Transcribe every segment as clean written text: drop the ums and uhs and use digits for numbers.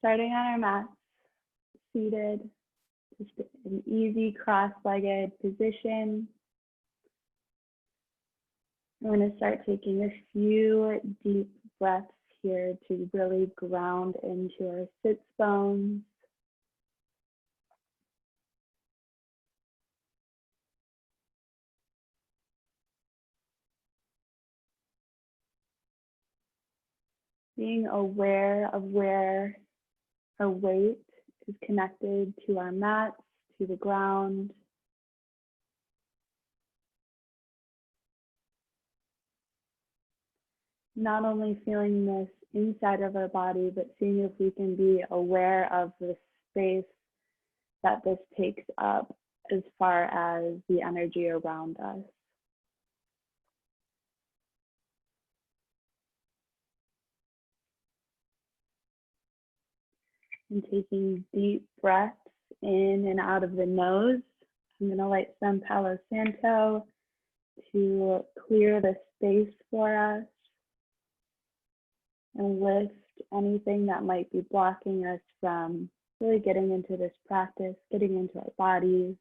Starting on our mat, seated, just an easy cross-legged position. We're going to start taking a few deep breaths here to really ground into our sits bones. Being aware of where our weight is connected to our mats, to the ground. Not only feeling this inside of our body, but seeing if we can be aware of the space that this takes up as far as the energy around us. And taking deep breaths in and out of the nose. I'm going to light some Palo Santo to clear the space for us and lift anything that might be blocking us from really getting into this practice, getting into our bodies.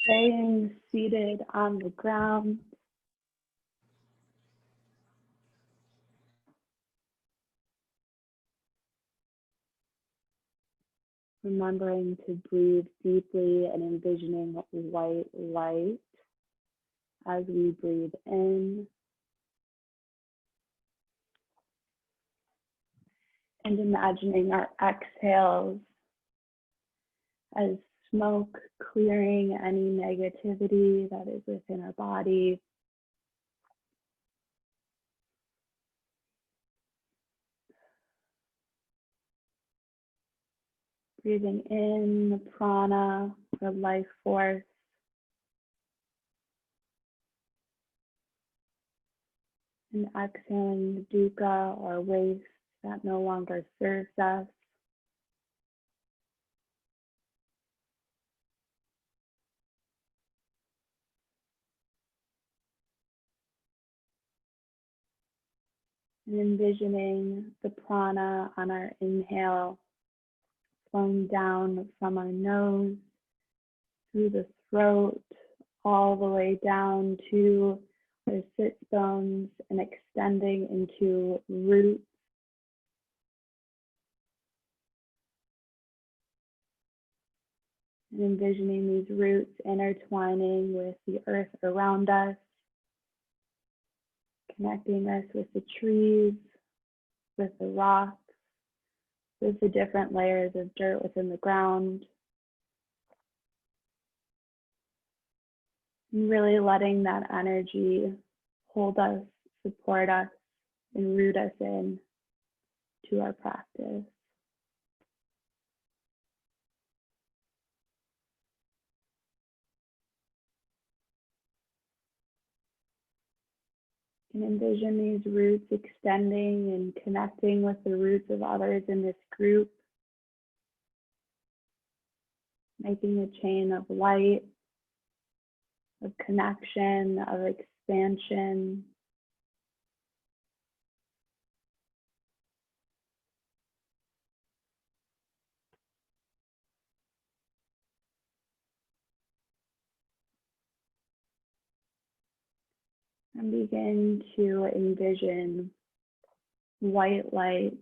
Staying seated on the ground. Remembering to breathe deeply and envisioning white light as we breathe in. And imagining our exhales as smoke clearing any negativity that is within our body. Breathing in the prana, the life force. And exhaling the dukkha or waste that no longer serves us. And envisioning the prana on our inhale flowing down from our nose, through the throat, all the way down to our sit bones and extending into roots. And envisioning these roots intertwining with the earth around us, connecting us with the trees, with the rocks, with the different layers of dirt within the ground. And really letting that energy hold us, support us, and root us in to our practice. And envision these roots extending and connecting with the roots of others in this group, making a chain of light, of connection, of expansion. And begin to envision white light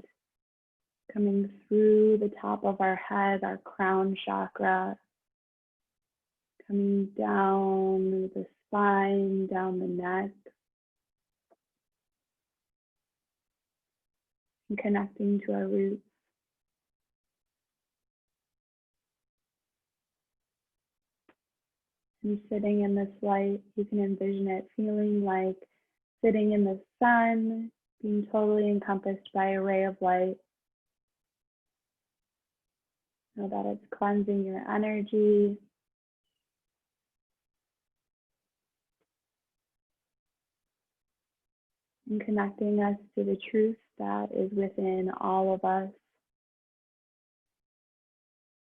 coming through the top of our head, our crown chakra, coming down the spine, down the neck, and connecting to our roots. And sitting in this light, you can envision it feeling like sitting in the sun, being totally encompassed by a ray of light. Know that it's cleansing your energy. and connecting us to the truth that is within all of us.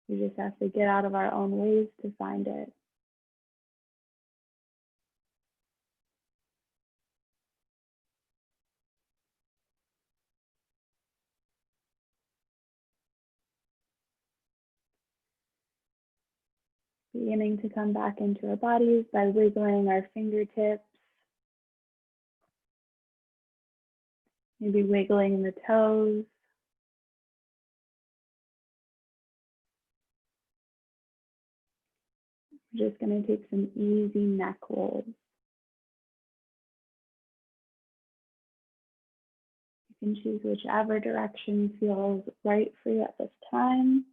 We just have to get out of our own ways to find it. Beginning to come back into our bodies by wiggling our fingertips, maybe wiggling the toes. We're just going to take some easy neck rolls. You can choose whichever direction feels right for you at this time.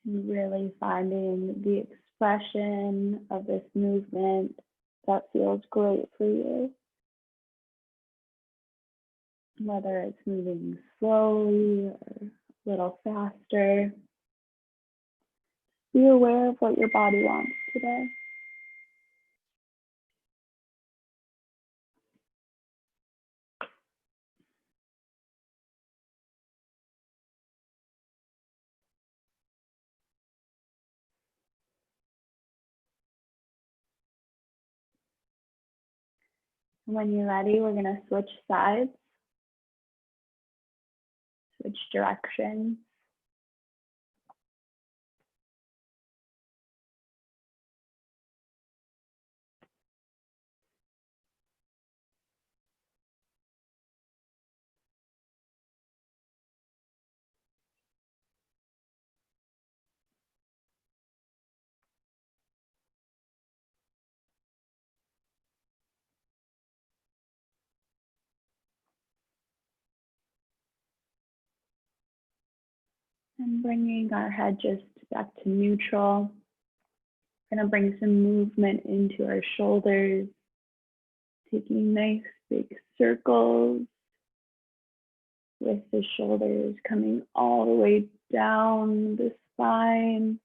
And really finding the expression of this movement that feels great for you. Whether it's moving slowly or a little faster. Be aware of what your body wants today. When you're ready, we're going to switch sides, switch directions. And bringing our head just back to neutral. We're going to bring some movement into our shoulders, taking nice big circles with the shoulders coming all the way down the spine,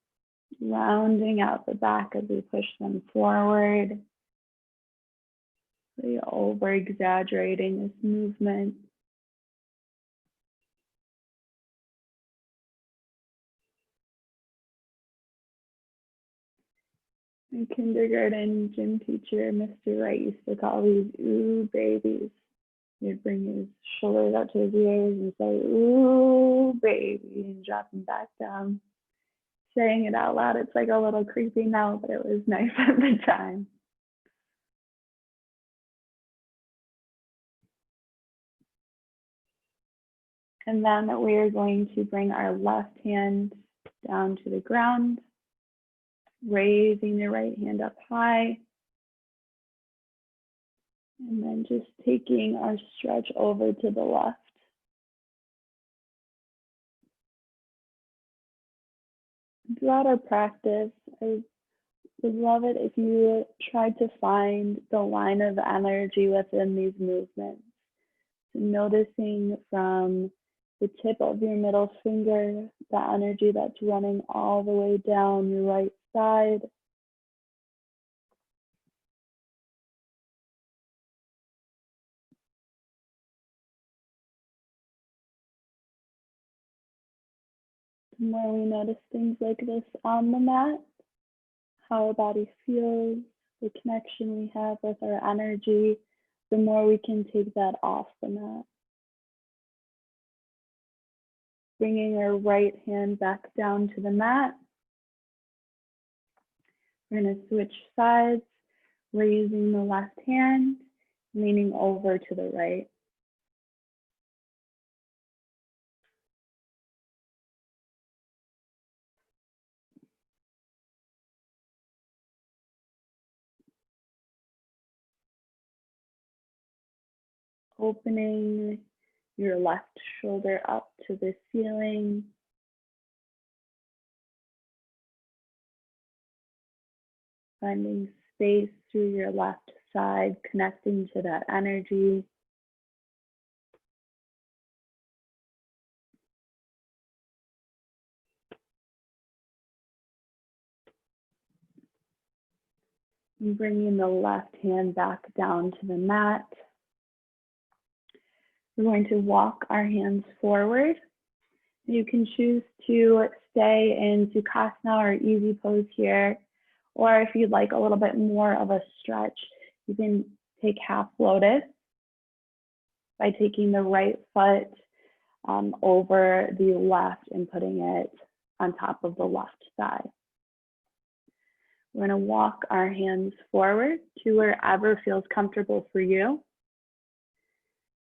rounding out the back as we push them forward. Really over exaggerating this movement. My kindergarten gym teacher, Mr. Wright, used to call these ooh babies. He'd bring his shoulders up to his ears and say, ooh baby, and drop them back down. Saying it out loud, it's like a little creepy now, but it was nice at the time. And then we are going to bring our left hand down to the ground, raising the right hand up high, and then just taking our stretch over to the left. Throughout our practice, I would love it if you tried to find the line of energy within these movements. So noticing from the tip of your middle finger, the energy that's running all the way down your right side. The more we notice things like this on the mat, how our body feels, the connection we have with our energy, the more we can take that off the mat. Bringing our right hand back down to the mat. We're going to switch sides, raising the left hand, leaning over to the right. Opening your left shoulder up to the ceiling. Finding space through your left side, connecting to that energy. And bringing the left hand back down to the mat. We're going to walk our hands forward. You can choose to stay in Sukhasana or easy pose here, or if you'd like a little bit more of a stretch, you can take half lotus by taking the right foot over the left and putting it on top of the left thigh. We're going to walk our hands forward to wherever feels comfortable for you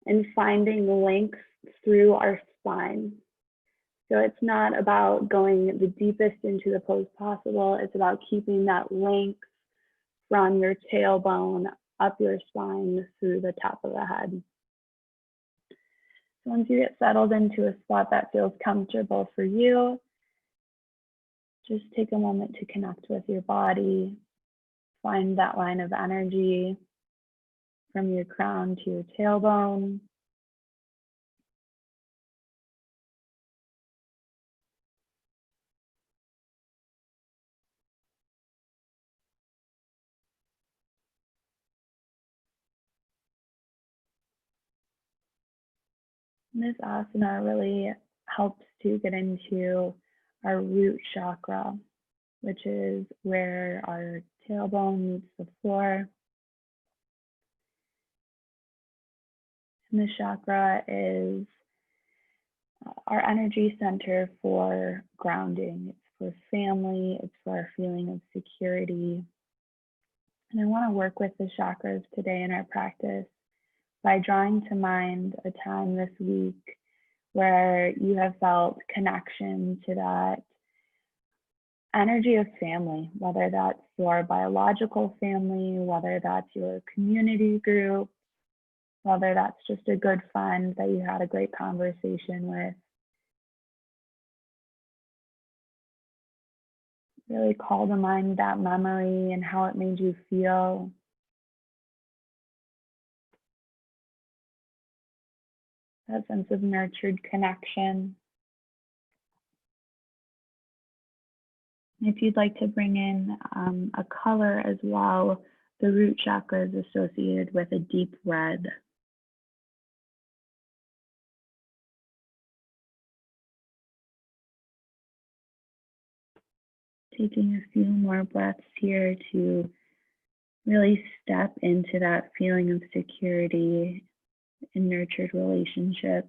and finding length through our spine. So it's not about going the deepest into the pose possible. It's about keeping that length from your tailbone up your spine through the top of the head. So once you get settled into a spot that feels comfortable for you, just take a moment to connect with your body. Find that line of energy from your crown to your tailbone. This asana really helps to get into our root chakra, which is where our tailbone meets the floor. And this chakra is our energy center for grounding. It's for family, it's for our feeling of security. And I want to work with the chakras today in our practice by drawing to mind a time this week where you have felt connection to that energy of family, whether that's your biological family, whether that's your community group, whether that's just a good friend that you had a great conversation with. Really call to mind that memory and how it made you feel. That sense of nurtured connection. If you'd like to bring in a color as well, the root chakra is associated with a deep red. Taking a few more breaths here to really step into that feeling of security and nurtured relationships.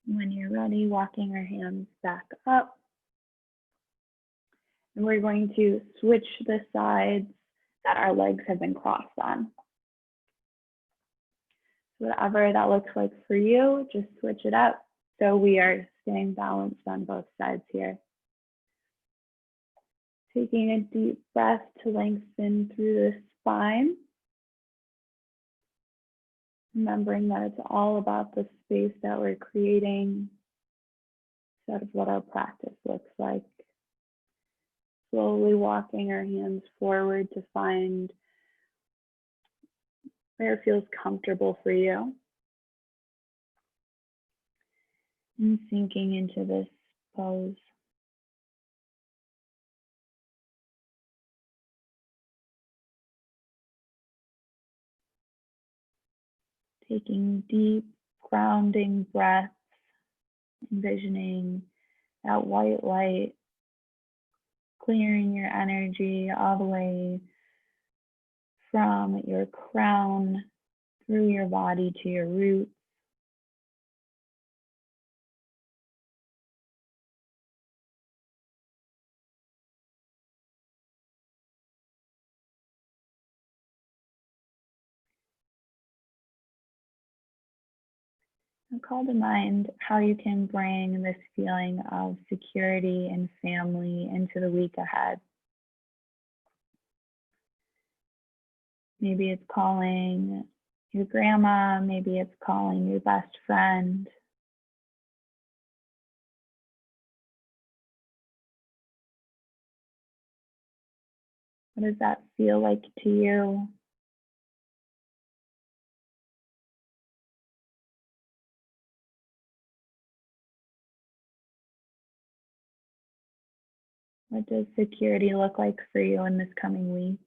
When you're ready, walking our hands back up. And we're going to switch the sides that our legs have been crossed on. Whatever that looks like for you, just switch it up so we are staying balanced on both sides here. Taking a deep breath to lengthen through the spine. Remembering that it's all about the space that we're creating instead of what our practice looks like. Slowly walking our hands forward to find where it feels comfortable for you. And sinking into this pose. Taking deep, grounding breaths, envisioning that white light clearing your energy all the way from your crown through your body to your roots. And call to mind how you can bring this feeling of security and family into the week ahead. Maybe it's calling your grandma, maybe it's calling your best friend. What does that feel like to you? What does security look like for you in this coming week?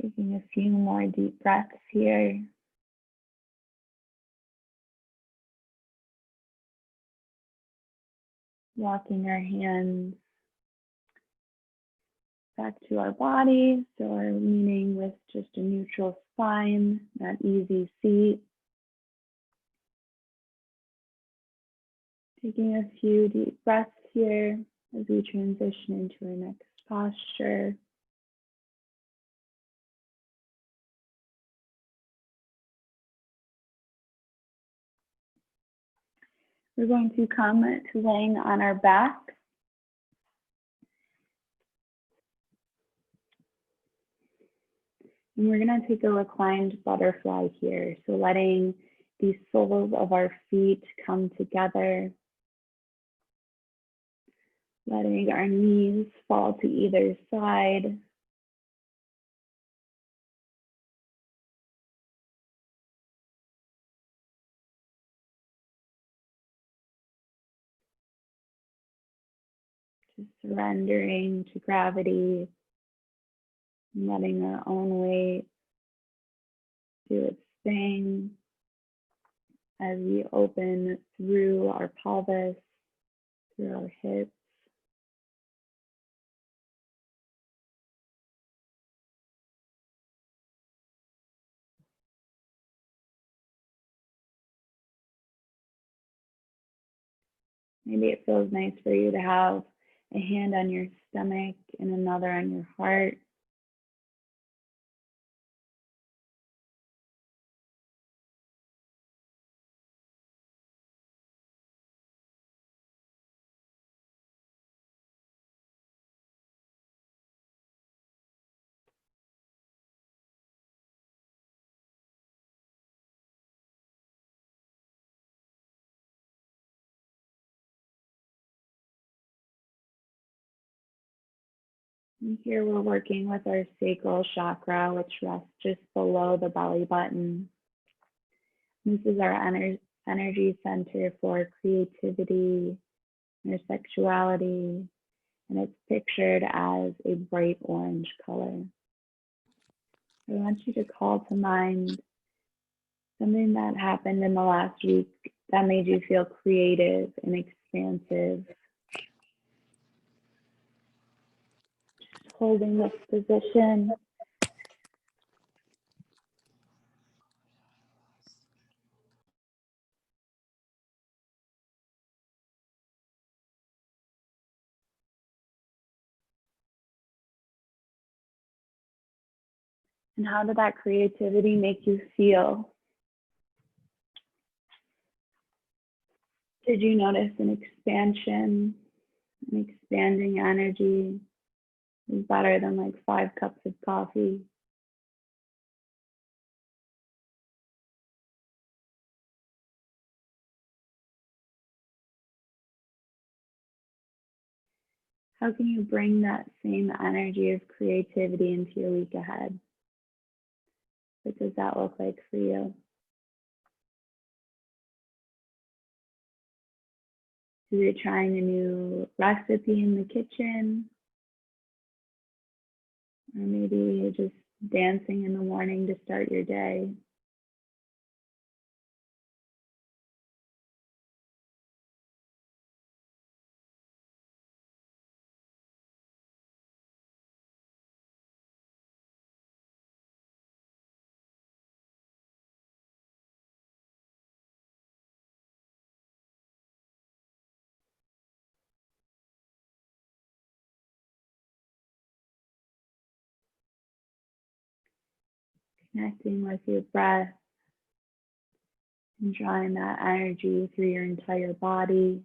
Taking a few more deep breaths here. Walking our hands back to our body, so we're leaning with just a neutral spine, that easy seat. Taking a few deep breaths here as we transition into our next posture. We're going to come to laying on our back. And we're going to take a reclined butterfly here. So letting the soles of our feet come together. Letting our knees fall to either side. Just surrendering to gravity. And letting our own weight do its thing as we open through our pelvis, through our hips. Maybe it feels nice for you to have a hand on your stomach and another on your heart. And here we're working with our sacral chakra, which rests just below the belly button. This is our energy center for creativity, our sexuality, and it's pictured as a bright orange color. I want you to call to mind something that happened in the last week that made you feel creative and expansive. Just holding this position. And how did that creativity make you feel? Did you notice an expansion, an expanding energy? It was better than like 5 cups of coffee. How can you bring that same energy of creativity into your week ahead? What does that look like for you? If you're trying a new recipe in the kitchen, or maybe you're just dancing in the morning to start your day. connecting with your breath and drawing that energy through your entire body.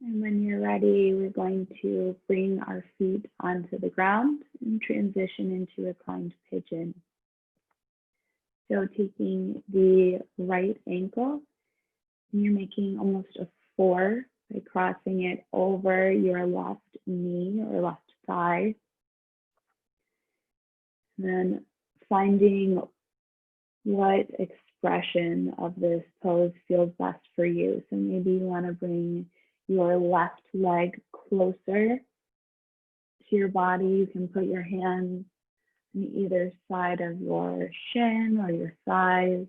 And when you're ready, we're going to bring our feet onto the ground and transition into reclined pigeon. So taking the right ankle, and you're making almost a 4 by crossing it over your left knee or left thigh. And then finding what expression of this pose feels best for you. So maybe you want to bring your left leg closer to your body. You can put your hands on either side of your shin or your thighs,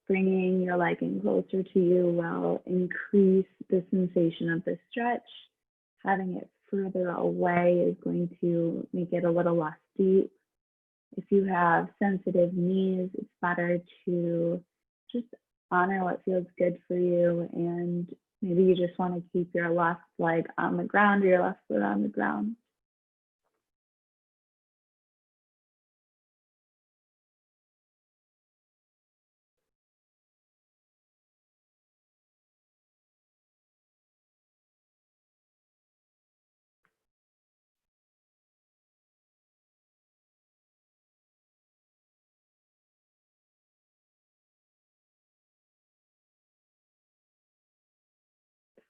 bringing your leg in closer to you will increase the sensation of the stretch. Having it further away is going to make it a little less deep. If you have sensitive knees, it's better to just honor what feels good for you. And maybe you just want to keep your left leg on the ground or your left foot on the ground.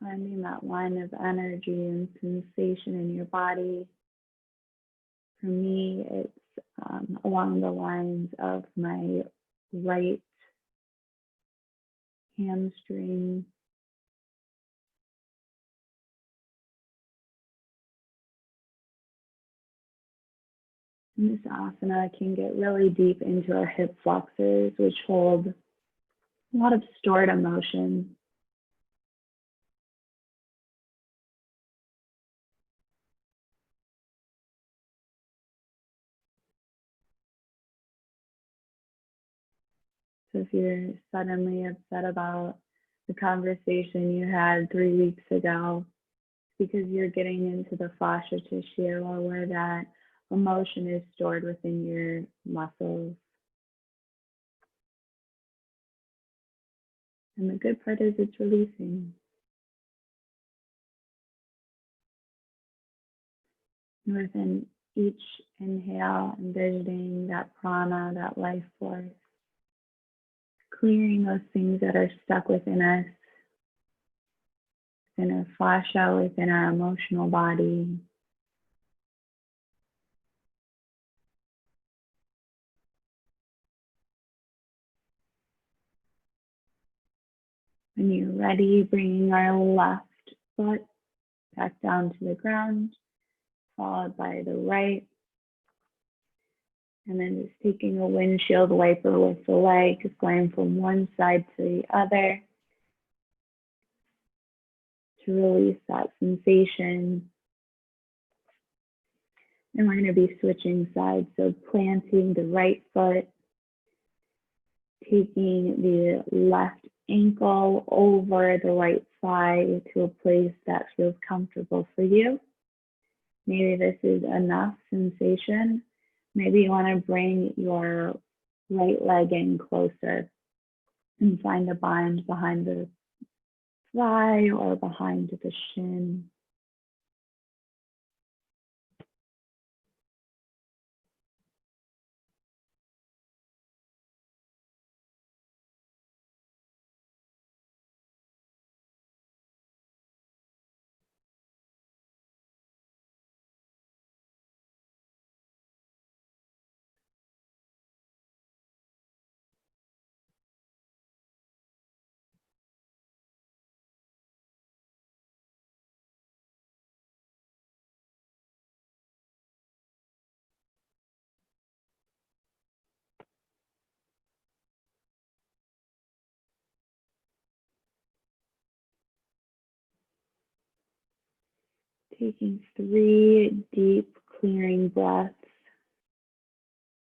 Finding that line of energy and sensation in your body. For me, it's along the lines of my right hamstring. And this asana can get really deep into our hip flexors, which hold a lot of stored emotion. So if you're suddenly upset about the conversation you had 3 weeks ago, because you're getting into the fascia tissue or where that emotion is stored within your muscles. And the good part is it's releasing. And within each inhale, envisioning that prana, that life force, clearing those things that are stuck within us, within our fascia, within our emotional body. When you're ready, bringing our left foot back down to the ground, followed by the right. And then just taking a windshield wiper with the leg, just going from one side to the other to release that sensation. And we're going to be switching sides. So planting the right foot, taking the left ankle over the right thigh to a place that feels comfortable for you. Maybe this is enough sensation. Maybe you want to bring your right leg in closer and find a bind behind the thigh or behind the shin. Taking 3 deep clearing breaths.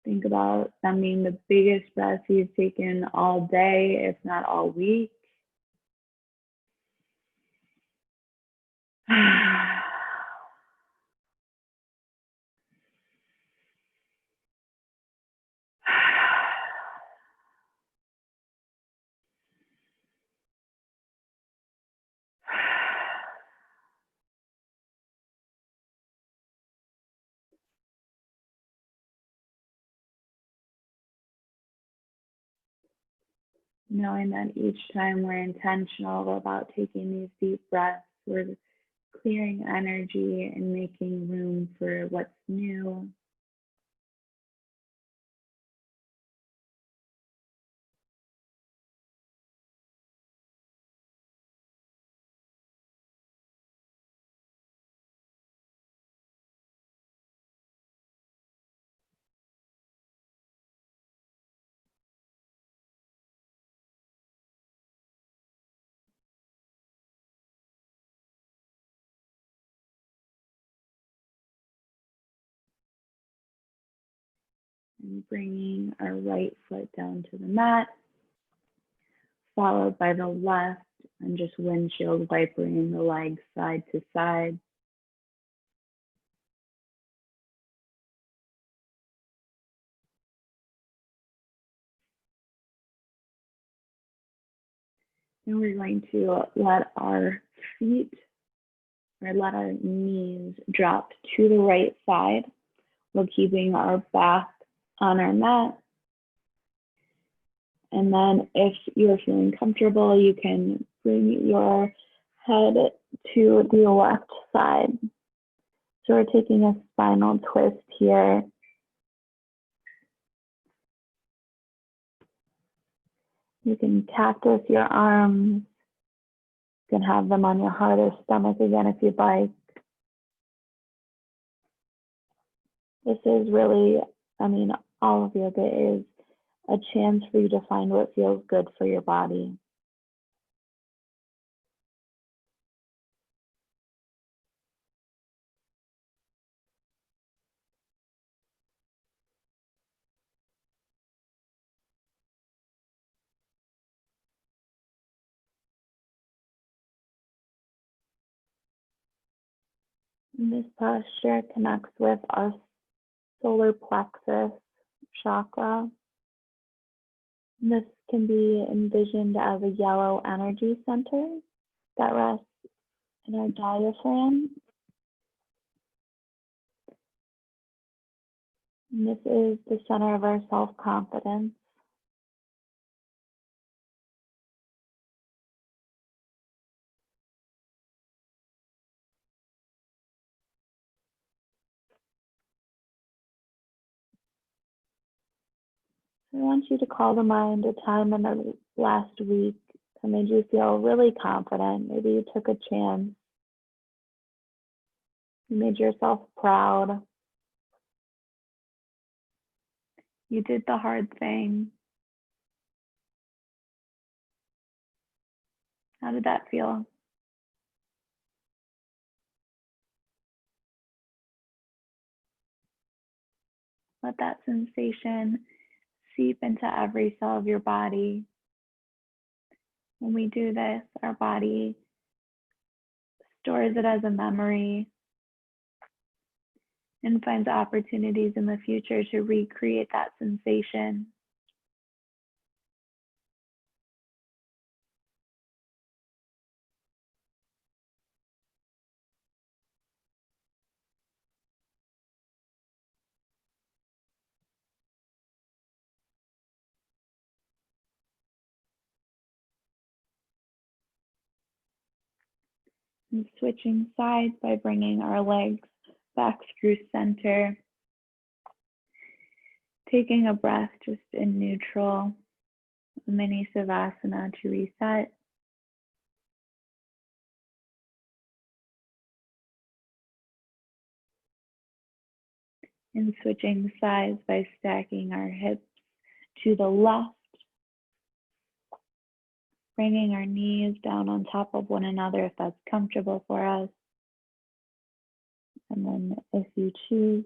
Think about them being the biggest breaths you've taken all day, if not all week. Knowing that each time we're intentional about taking these deep breaths, we're clearing energy and making room for what's new. And bringing our right foot down to the mat, followed by the left, and just windshield wipering the legs side to side. And we're going to let our feet or let our knees drop to the right side while keeping our back on our mat. And then if you're feeling comfortable, you can bring your head to the left side. So we're taking a spinal twist here. You can cactus your arms. You can have them on your heart or stomach again if you'd like. This is really, all of yoga is a chance for you to find what feels good for your body. And this posture connects with our solar plexus chakra. This can be envisioned as a yellow energy center that rests in our diaphragm. And this is the center of our self-confidence. I want you to call to mind a time in the last week that made you feel really confident. Maybe you took a chance. You made yourself proud. You did the hard thing. How did that feel? Let that sensation seep into every cell of your body. When we do this, our body stores it as a memory and finds opportunities in the future to recreate that sensation. And switching sides by bringing our legs back through center. Taking a breath just in neutral, a mini savasana to reset. And switching sides by stacking our hips to the left, bringing our knees down on top of one another if that's comfortable for us. And then if you choose,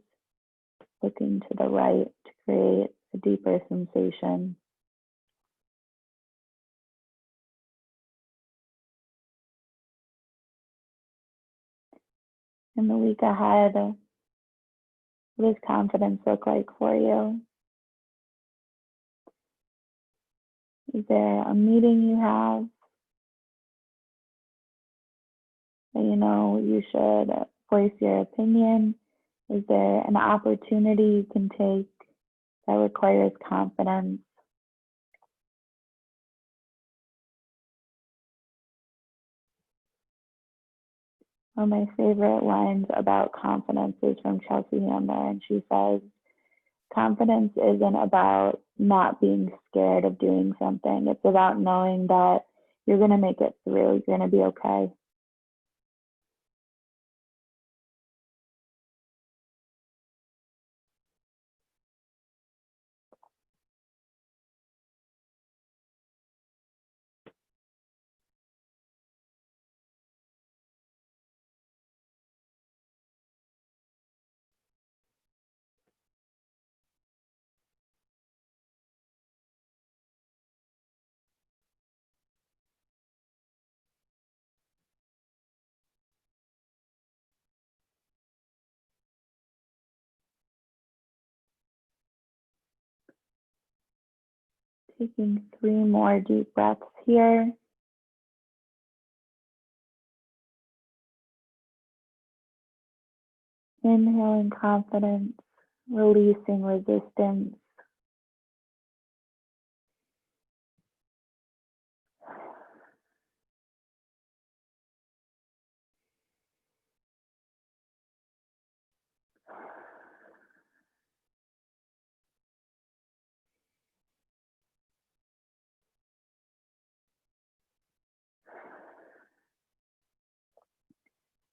looking to the right to create a deeper sensation. In the week ahead, what does confidence look like for you? Is there a meeting you have that you know you should voice your opinion? Is there an opportunity you can take that requires confidence? One of my favorite lines about confidence is from Chelsea Handler, and she says, confidence isn't about not being scared of doing something. It's about knowing that you're going to make it through. You're going to be okay. Taking 3 more deep breaths here. Inhaling confidence, releasing resistance.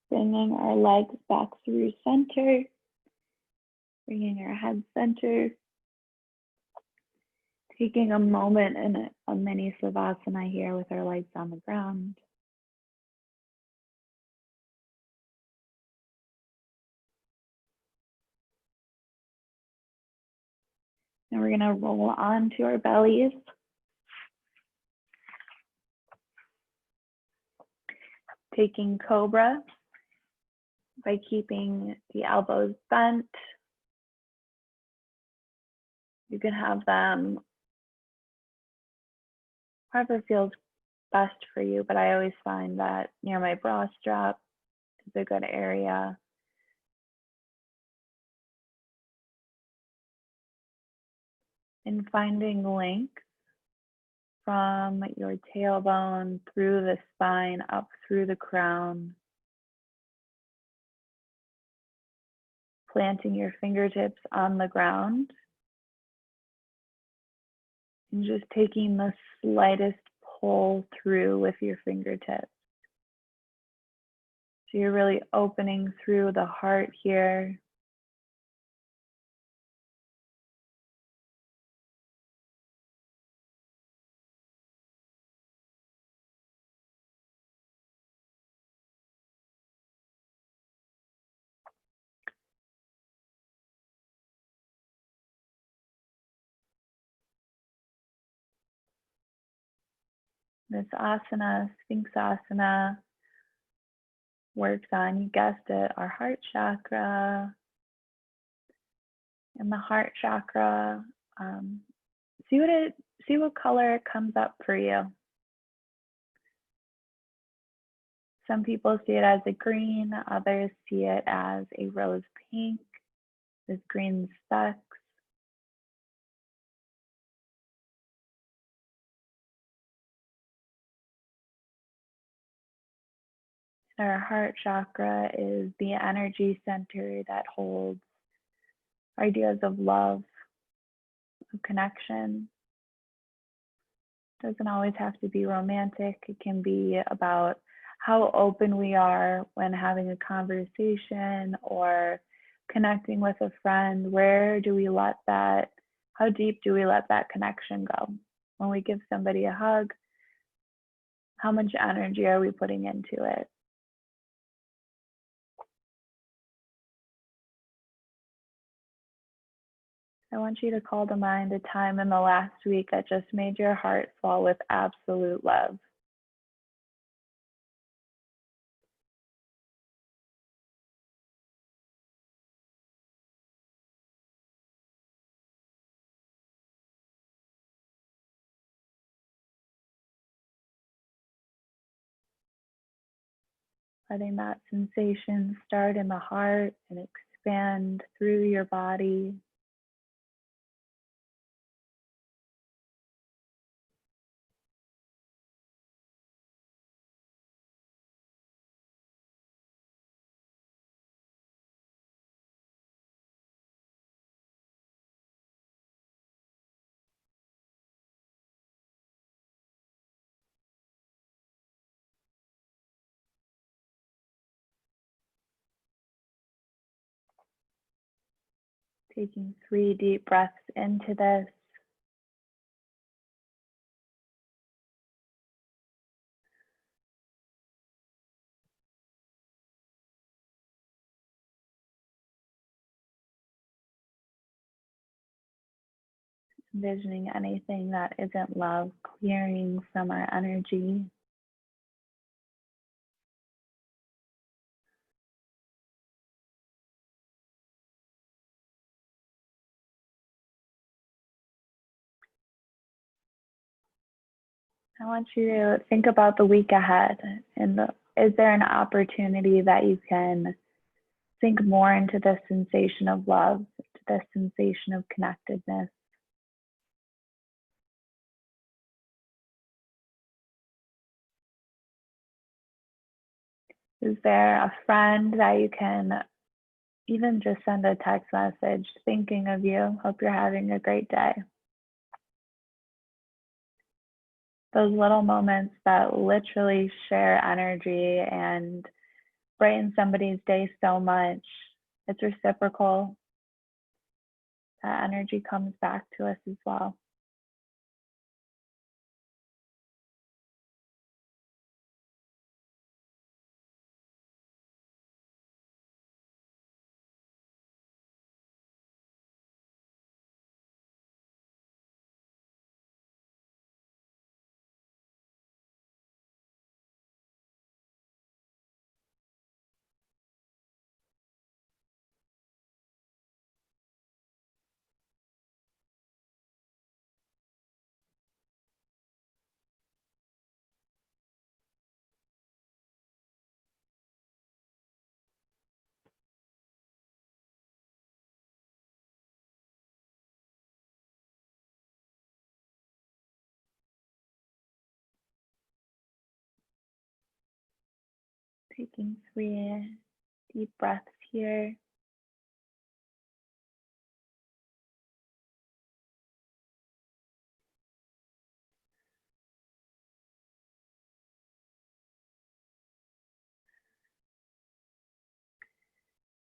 Bringing our legs back through center. Bringing our head center. Taking a moment in a mini savasana here with our legs on the ground. And we're going to roll onto our bellies. Taking cobra by keeping the elbows bent. You can have them wherever feels best for you, but I always find that near my bra strap is a good area. And finding length from your tailbone through the spine, up through the crown. Planting your fingertips on the ground. And just taking the slightest pull through with your fingertips. So you're really opening through the heart here. This asana, Sphinxasana, works on, you guessed it, our heart chakra. And the heart chakra, see what color comes up for you. Some people see it as a green, others see it as a rose pink, with green specks. Our heart chakra is the energy center that holds ideas of love, of connection. It doesn't always have to be romantic. It can be about how open we are when having a conversation or connecting with a friend. Where do we let that, how deep do we let that connection go? When we give somebody a hug, how much energy are we putting into it? I want you to call to mind a time in the last week that just made your heart swell with absolute love. Letting that sensation start in the heart and expand through your body. Taking 3 deep breaths into this. Envisioning anything that isn't love clearing from our energy. I want you to think about the week ahead, and is there an opportunity that you can sink more into this sensation of love, to this sensation of connectedness? Is there a friend that you can even just send a text message thinking of you? Hope you're having a great day. Those little moments that literally share energy and brighten somebody's day so much. It's reciprocal. That energy comes back to us as well. Taking 3 deep breaths here.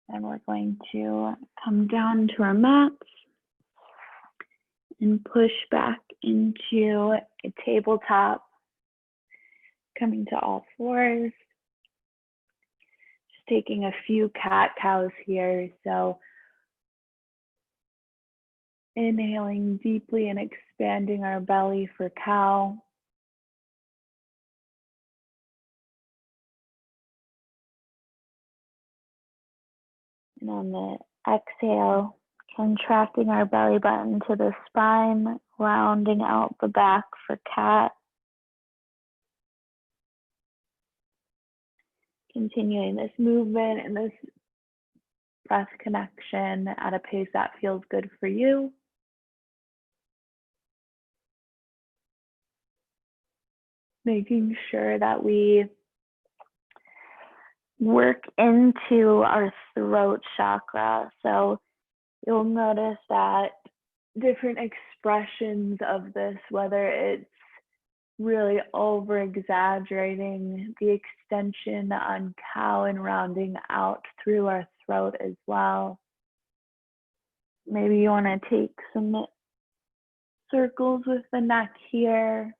And we're going to come down to our mats and push back into a tabletop, coming to all fours. Just taking a few cat-cows here. So inhaling deeply and expanding our belly for cow. And on the exhale, contracting our belly button to the spine, rounding out the back for cat. Continuing this movement and this breath connection at a pace that feels good for you. Making sure that we work into our throat chakra. So you'll notice that different expressions of this, whether it's really over exaggerating the extension on cow and rounding out through our throat as well. Maybe you want to take some circles with the neck here.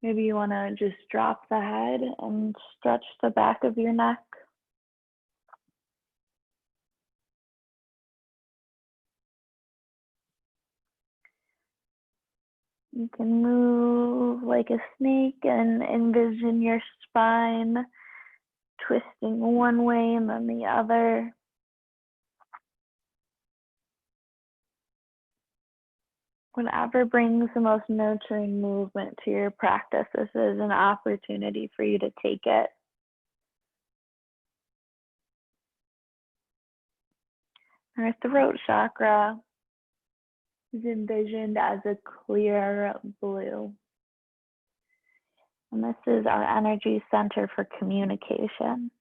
Maybe you want to just drop the head and stretch the back of your neck. You can move like a snake and envision your spine twisting one way and then the other. Whatever brings the most nurturing movement to your practice, this is an opportunity for you to take it. Our throat chakra is envisioned as a clear blue. And this is our energy center for communication.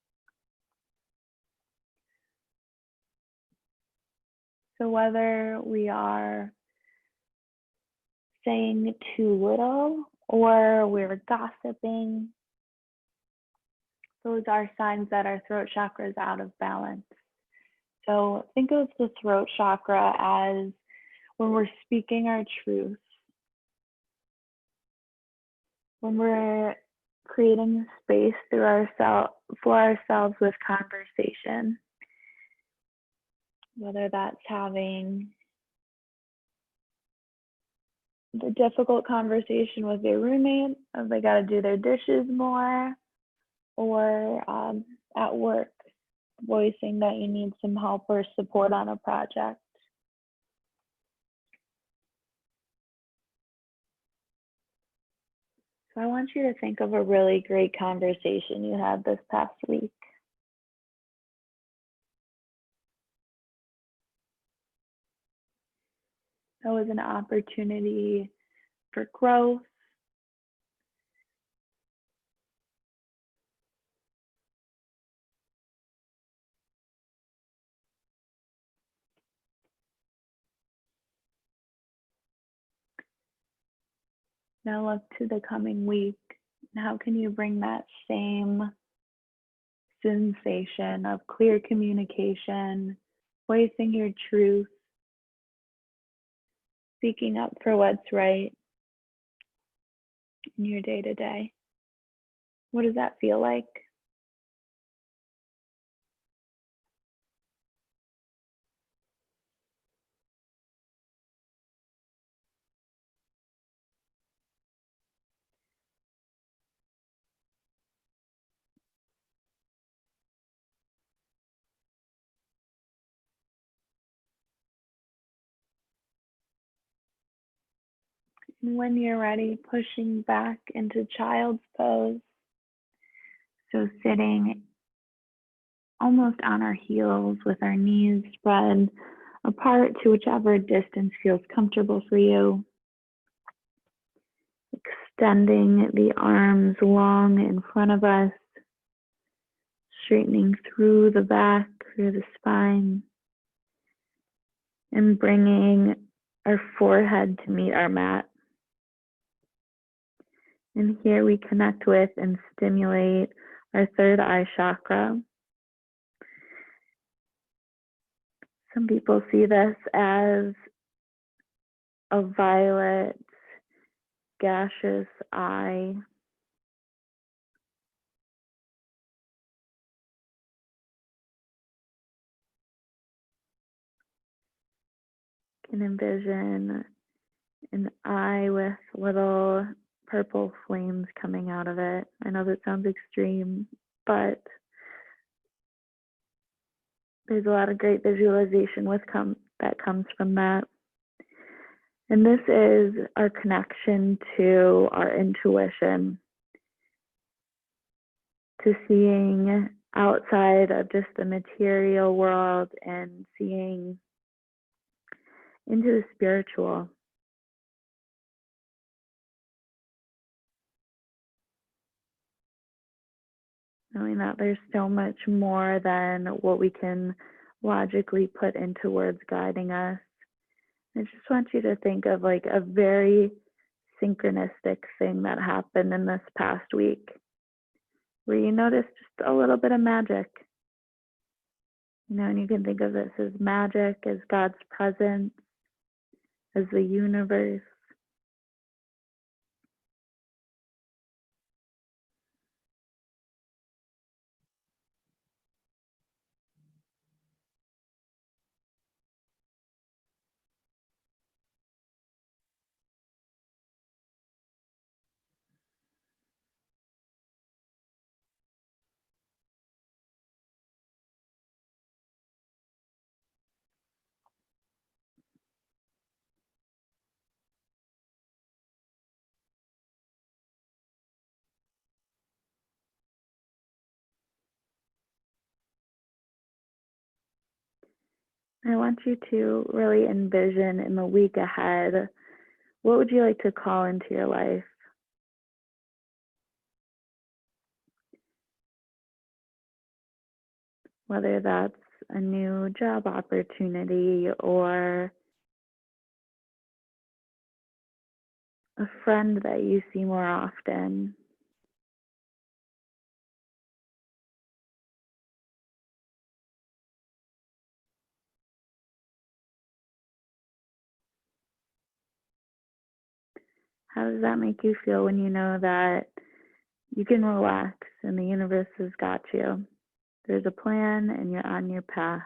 So whether we are saying too little or we're gossiping, those are signs that our throat chakra is out of balance. So think of the throat chakra as when we're speaking our truth, when we're creating space through for ourselves with conversation, whether that's having the difficult conversation with your roommate, if they got to do their dishes more, or at work, voicing that you need some help or support on a project. So I want you to think of a really great conversation you had this past week. That was an opportunity for growth. Now look to the coming week. How can you bring that same sensation of clear communication, voicing your truth, speaking up for what's right in your day-to-day? What does that feel like? And when you're ready, pushing back into child's pose. So sitting almost on our heels with our knees spread apart to whichever distance feels comfortable for you. Extending the arms long in front of us, straightening through the back, through the spine, and bringing our forehead to meet our mat. And here we connect with and stimulate our third eye chakra. Some people see this as a violet, gaseous eye. Can envision an eye with little purple flames coming out of it. I know that sounds extreme, but there's a lot of great visualization that comes from that. And this is our connection to our intuition, to seeing outside of just the material world and seeing into the spiritual. Knowing that there's so much more than what we can logically put into words guiding us. I just want you to think of like a very synchronistic thing that happened in this past week, where you noticed just a little bit of magic. And you can think of this as magic, as God's presence, as the universe. I want you to really envision in the week ahead, what would you like to call into your life? Whether that's a new job opportunity or a friend that you see more often. How does that make you feel when you know that you can relax and the universe has got you? There's a plan and you're on your path.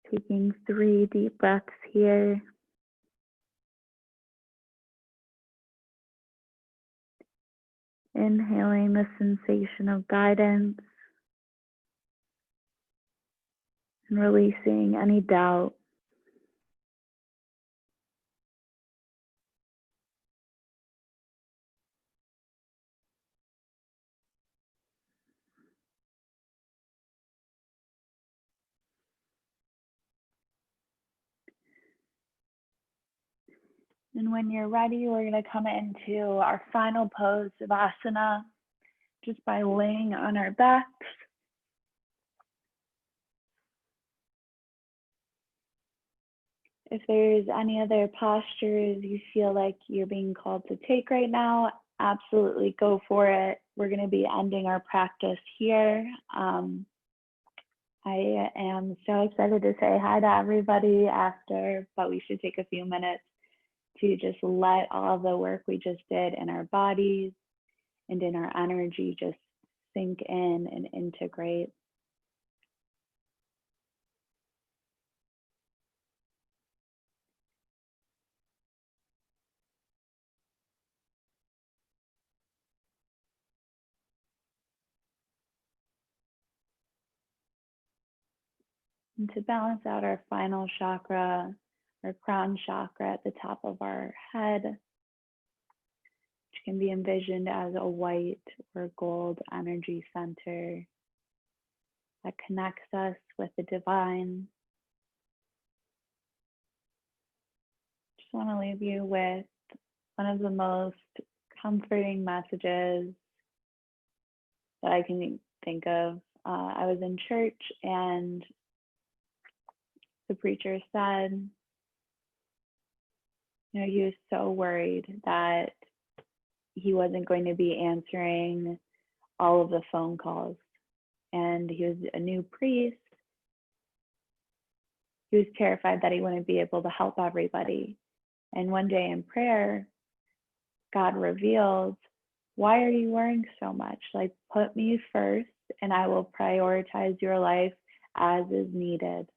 Taking 3 deep breaths here. Inhaling the sensation of guidance and releasing any doubt. And when you're ready, we're going to come into our final pose of asana just by laying on our backs. If there's any other postures you feel like you're being called to take right now, absolutely go for it. We're going to be ending our practice here. I am so excited to say hi to everybody after, but we should take a few minutes to just let all the work we just did in our bodies and in our energy just sink in and integrate. And to balance out our final chakra, our crown chakra at the top of our head, which can be envisioned as a white or gold energy center that connects us with the divine. Just want to leave you with one of the most comforting messages that I can think of. I was in church and the preacher said, he was so worried that he wasn't going to be answering all of the phone calls. And he was a new priest. He was terrified that he wouldn't be able to help everybody. And one day in prayer, God revealed, why are you worrying so much? Like, put me first and I will prioritize your life as is needed.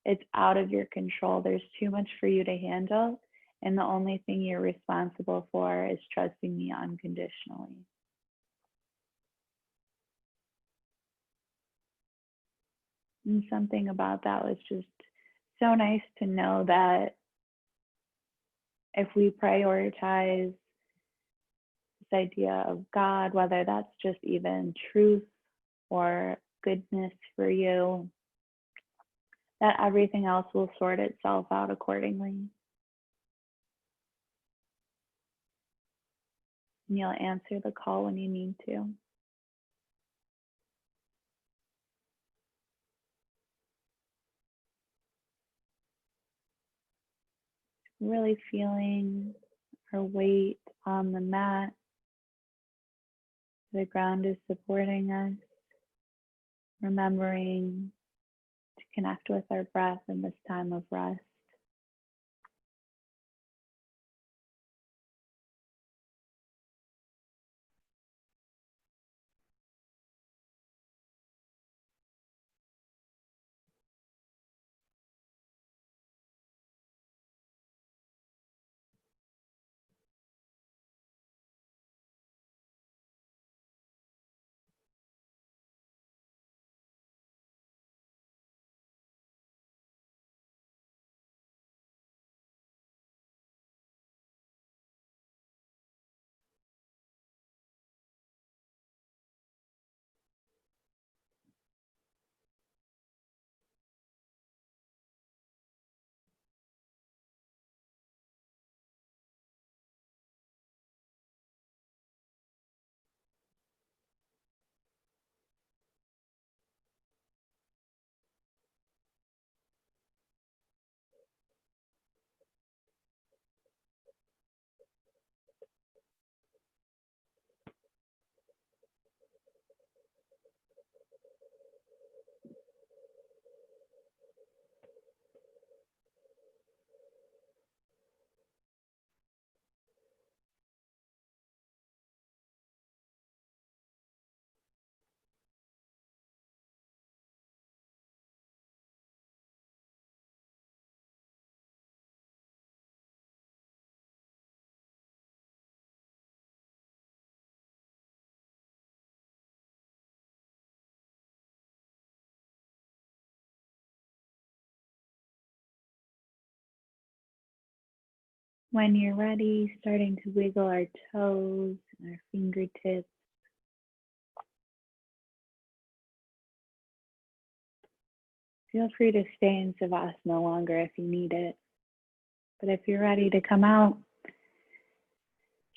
It's out of your control. There's too much for you to handle. And the only thing you're responsible for is trusting me unconditionally. And something about that was just so nice to know that if we prioritize this idea of God, whether that's just even truth or goodness for you, that everything else will sort itself out accordingly. And you'll answer the call when you need to. Really feeling our weight on the mat. The ground is supporting us. Remembering to connect with our breath in this time of rest. When you're ready, starting to wiggle our toes and our fingertips. Feel free to stay in Savasana longer if you need it. But if you're ready to come out,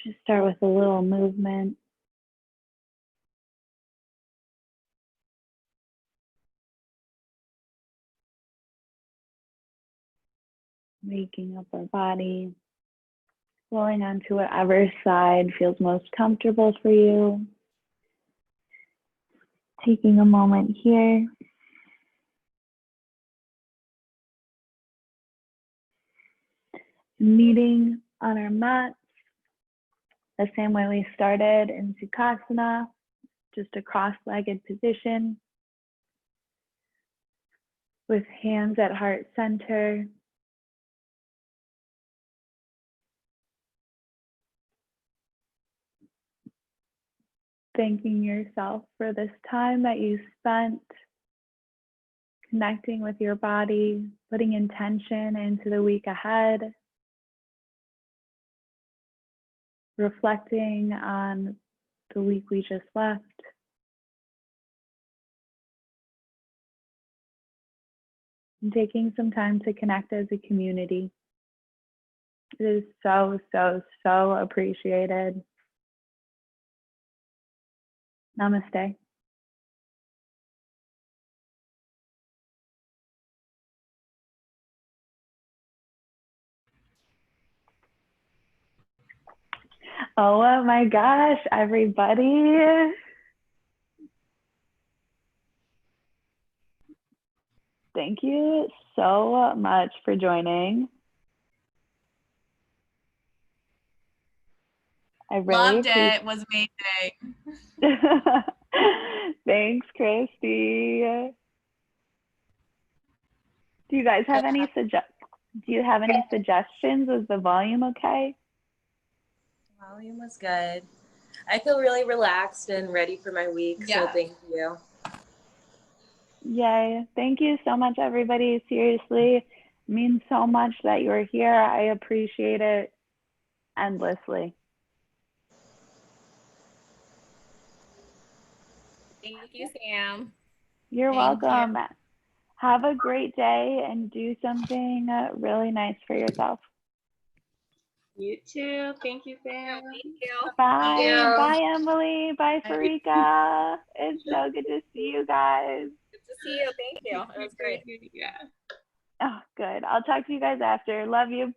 just start with a little movement. Waking up our body, rolling onto whatever side feels most comfortable for you. Taking a moment here. Meeting on our mat, the same way we started in Sukhasana, just a cross-legged position with hands at heart center. Thanking yourself for this time that you spent connecting with your body, putting intention into the week ahead, reflecting on the week we just left. And taking some time to connect as a community. It is so, so, so appreciated. Namaste. Oh my gosh, everybody. Thank you so much for joining. I really loved it. It was amazing. Thanks, Christy. Do you guys have any suggestions? Was the volume okay? Volume was good. I feel really relaxed and ready for my week, Yeah. so thank you. Yay. Thank you so much, everybody. Seriously, it means so much that you're here. I appreciate it endlessly. Thank you, Sam. You're Thank welcome. you. Have a great day and do something really nice for yourself. You too. Thank you, Sam. Thank you. Bye. Thank you. Bye, Emily. Bye, Farika. It's so good to see you guys. Good to see you. Thank you. It was great. Yeah. Oh, good. I'll talk to you guys after. Love you.